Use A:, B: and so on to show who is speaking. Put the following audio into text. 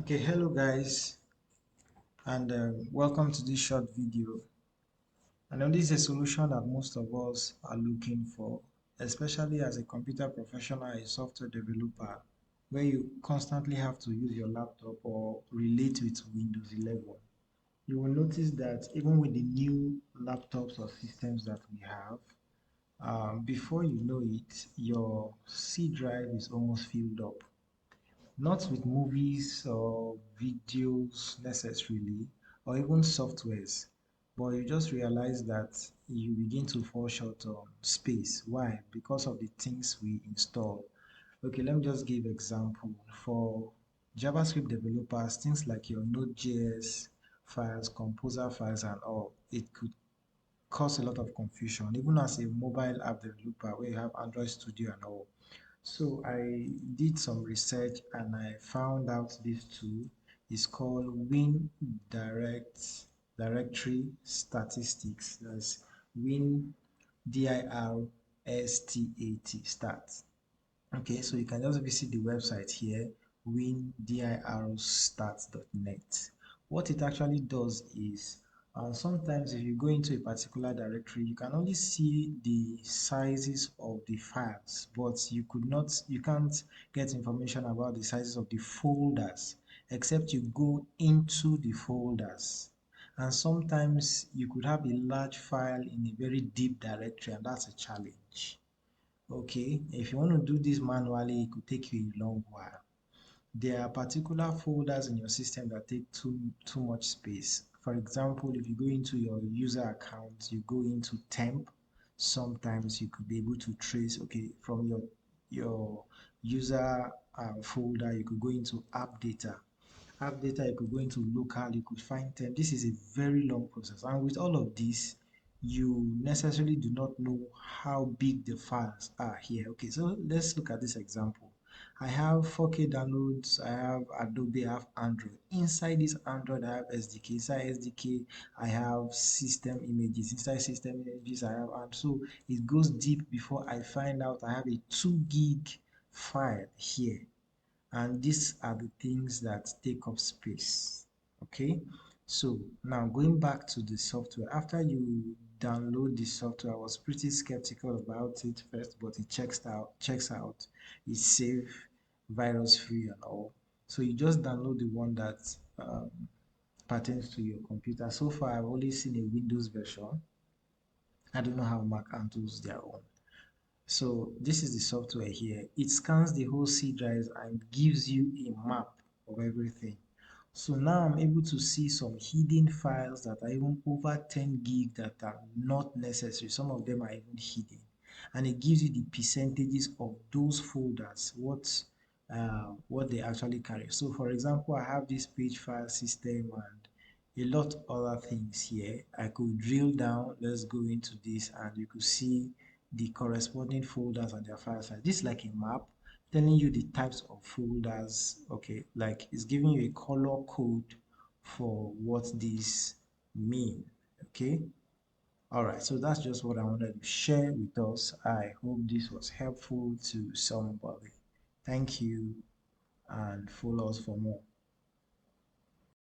A: Okay, hello guys, and welcome to this short video. I know this is a solution that most of us are looking for, especially as a computer professional, a software developer, where you constantly have to use your laptop or relate with Windows 11. You will notice that even with the new laptops or systems that we have, before you know it, your C drive is almost filled up. Not with movies or videos necessarily, or even softwares, but you just realize that you begin to fall short on space. Why? Because of the things we install. Okay, let me just give example. For JavaScript developers, things like your Node.js files, Composer files, and all, it could cause a lot of confusion, even as a mobile app developer where you have Android Studio and all. So I did some research and I found out this tool is called Directory Statistics. That's WinDirStat stat. Okay, so you can just visit the website here, windirstat.net. What it actually does is sometimes if you go into a particular directory, you can only see the sizes of the files, but you can't get information about the sizes of the folders except you go into the folders. And sometimes you could have a large file in a very deep directory, and that's a challenge. Okay, if you want to do this manually, it could take you a long while. There are particular folders in your system that take too much space. For example, if you go into your user account, you go into temp, sometimes you could be able to trace, okay, from your user folder, you could go into app data. App data, you could go into local, you could find temp. This is a very long process. And with all of this, you necessarily do not know how big the files are here. Okay, so let's look at this example. I have 4K downloads, I have Adobe, I have Android. Inside this Android, I have SDK. Inside SDK, I have system images. Inside system images, I have, and so it goes deep before I find out I have a 2 gig file here. And these are the things that take up space. Okay, so now going back to the software, after you download the software, I was pretty skeptical about it first, but it checks out, it's safe, virus free and all. So you just download the one that pertains to your computer. So far I've only seen a Windows version. I don't know how Mac handles their own. So this is the software here. It scans the whole C drives and gives you a map of everything. So now I'm able to see some hidden files that are even over 10 gig that are not necessary. Some of them are even hidden. And it gives you the percentages of those folders, what they actually carry. So for example, I have this page file system and a lot of other things here. I could drill down, let's go into this, and you could see the corresponding folders and their file size. This is like a map telling you the types of folders. Okay, like it's giving you a color code for what these mean. Okay, all right, so that's just what I wanted to share with us. I hope this was helpful to somebody. Thank you, and follow us for more.